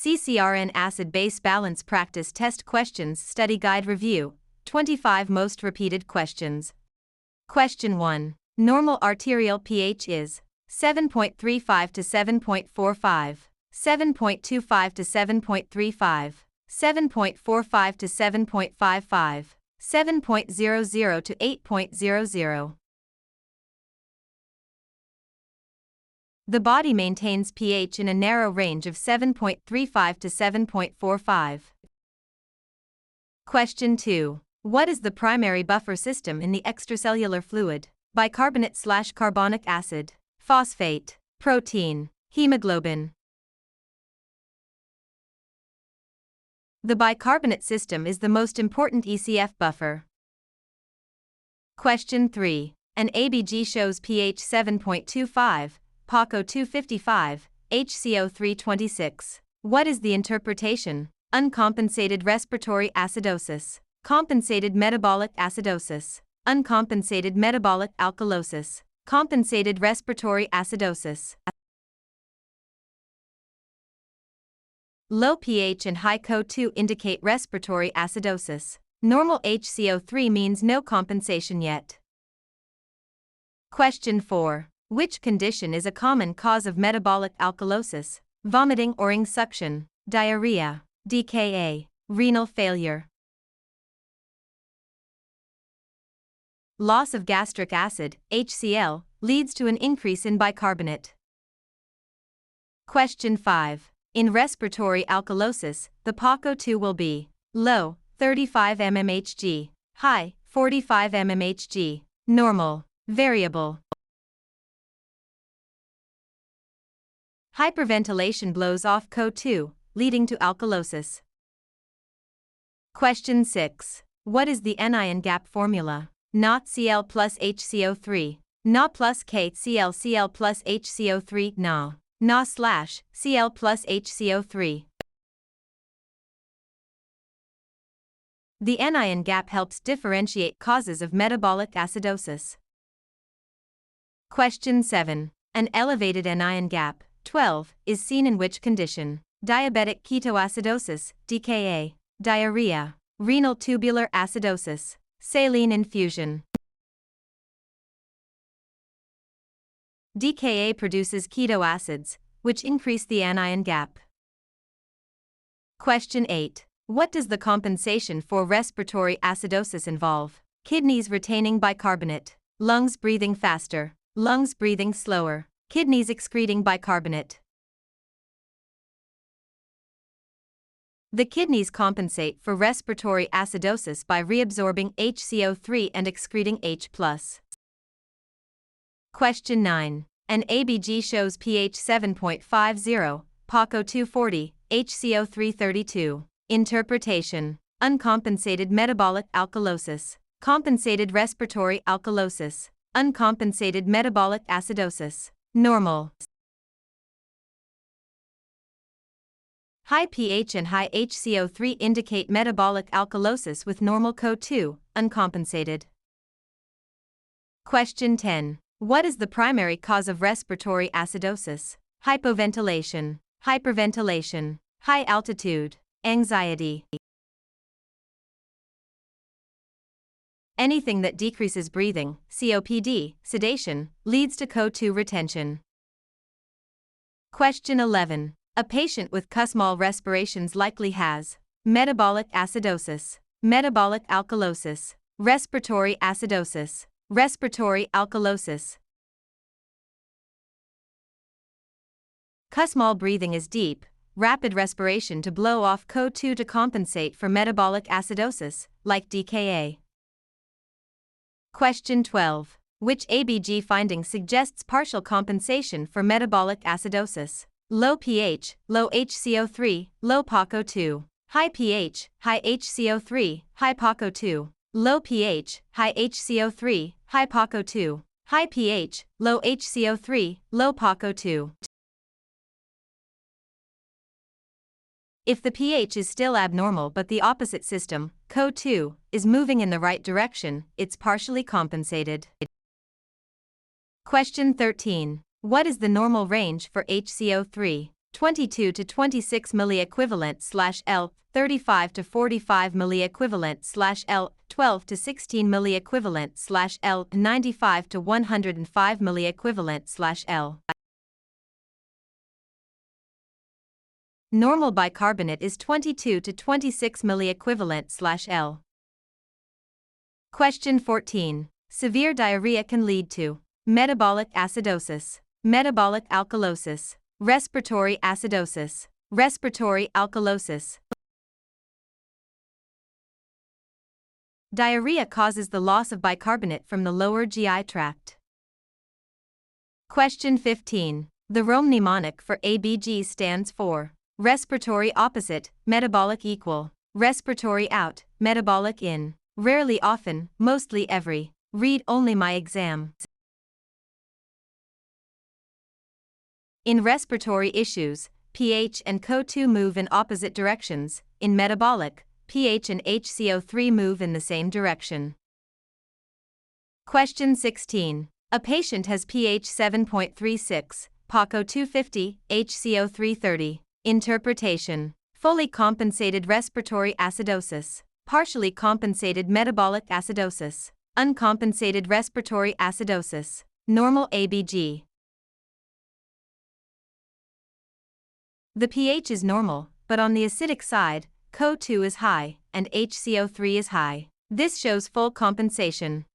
CCRN Acid-Base Balance Practice Test Questions Study Guide Review, 25 Most Repeated Questions. Question 1. Normal arterial pH is 7.35 to 7.45, 7.25 to 7.35, 7.45 to 7.55, 7.00 to 8.00. The body maintains pH in a narrow range of 7.35 to 7.45. Question 2. What is the primary buffer system in the extracellular fluid? Bicarbonate/carbonic acid, phosphate, protein, hemoglobin. The bicarbonate system is the most important ECF buffer. Question 3. An ABG shows pH 7.25, PaCO 255, HCO 326. What is the interpretation? Uncompensated respiratory acidosis, compensated metabolic acidosis, uncompensated metabolic alkalosis, compensated respiratory acidosis. Low pH and high CO2 indicate respiratory acidosis. Normal HCO3 means no compensation yet. Question 4. Which condition is a common cause of metabolic alkalosis? Vomiting or ing suction, diarrhea, DKA, renal failure. Loss of gastric acid, HCl, leads to an increase in bicarbonate. Question 5. In respiratory alkalosis, the PaCO2 will be low, 35 mmHg, high, 45 mmHg, normal, variable. Hyperventilation blows off CO2, leading to alkalosis. Question 6. What is the anion gap formula? NaCl Cl plus HCO3, Na plus KCl Cl plus HCO3, Na slash Cl plus HCO3. The anion gap helps differentiate causes of metabolic acidosis. Question 7. An elevated anion gap, 12, is seen in which condition? Diabetic ketoacidosis, DKA, diarrhea, renal tubular acidosis, saline infusion. DKA produces keto acids, which increase the anion gap. Question 8. What does the compensation for respiratory acidosis involve? Kidneys retaining bicarbonate, lungs breathing faster, lungs breathing slower, kidneys excreting bicarbonate. The kidneys compensate for respiratory acidosis by reabsorbing HCO3 and excreting H+. Question 9. An ABG shows pH 7.50, PaCO 240, HCO 332. Interpretation. Uncompensated metabolic alkalosis, compensated respiratory alkalosis, uncompensated metabolic acidosis, normal. High pH and high HCO3 indicate metabolic alkalosis with normal CO2, uncompensated. Question 10. What is the primary cause of respiratory acidosis? Hypoventilation, hyperventilation, high altitude, anxiety. Anything that decreases breathing, COPD, sedation, leads to CO2 retention. Question 11. A patient with Kussmaul respirations likely has metabolic acidosis, metabolic alkalosis, respiratory acidosis, respiratory alkalosis. Kussmaul breathing is deep, rapid respiration to blow off CO2 to compensate for metabolic acidosis, like DKA. Question 12. Which ABG finding suggests partial compensation for metabolic acidosis? Low pH, low HCO3, low PaCO2. High pH, high HCO3, high PaCO2. Low pH, high HCO3, high PaCO2. High pH, low HCO3, low PaCO2. If the pH is still abnormal but the opposite system, CO2, is moving in the right direction, it's partially compensated. Question 13. What is the normal range for HCO3? 22 to 26 milliequivalent/L, 35 to 45 milliequivalent/L, 12 to 16 milliequivalent/L, 95 to 105 milliequivalent/L. Normal bicarbonate is 22 to 26 milliequivalent/L. Question 14. Severe diarrhea can lead to metabolic acidosis, metabolic alkalosis, respiratory acidosis, respiratory alkalosis. Diarrhea causes the loss of bicarbonate from the lower GI tract. Question 15. The Rome mnemonic for ABG stands for respiratory opposite, metabolic equal, respiratory out, metabolic in, rarely often, mostly every, read only my exam. In respiratory issues, pH and CO2 move in opposite directions. In metabolic, pH and HCO3 move in the same direction. Question 16. A patient has pH 7.36, PaCO 250, HCO 330. Interpretation. Fully compensated respiratory acidosis, partially compensated metabolic acidosis, uncompensated respiratory acidosis, normal ABG. The pH is normal, but on the acidic side, CO2 is high and HCO3 is high. This shows full compensation.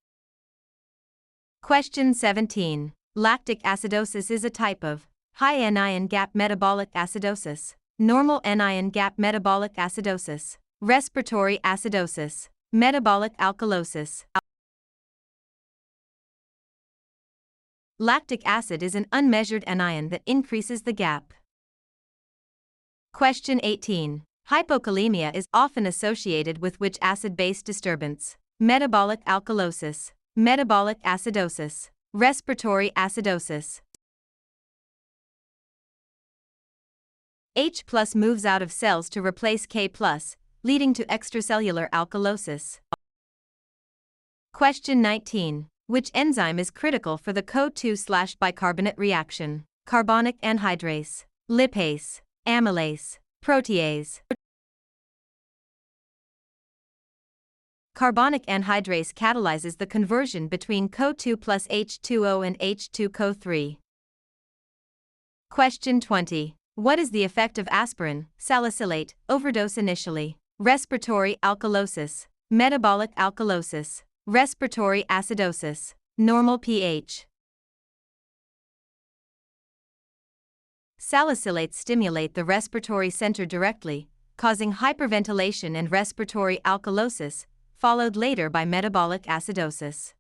Question 17. Lactic acidosis is a type of high anion gap metabolic acidosis, normal anion gap metabolic acidosis, respiratory acidosis, metabolic alkalosis. Lactic acid is an unmeasured anion that increases the gap. Question 18. Hypokalemia is often associated with which acid-base disturbance? Metabolic alkalosis, metabolic acidosis, respiratory acidosis. H+ moves out of cells to replace K+, leading to extracellular alkalosis. Question 19. Which enzyme is critical for the CO2/bicarbonate reaction? Carbonic anhydrase, lipase, amylase, protease. Carbonic anhydrase catalyzes the conversion between CO2 plus H2O and H2CO3. Question 20. What is the effect of aspirin, salicylate, overdose initially? Respiratory alkalosis, metabolic alkalosis, respiratory acidosis, normal pH. Salicylates stimulate the respiratory center directly, causing hyperventilation and respiratory alkalosis, followed later by metabolic acidosis.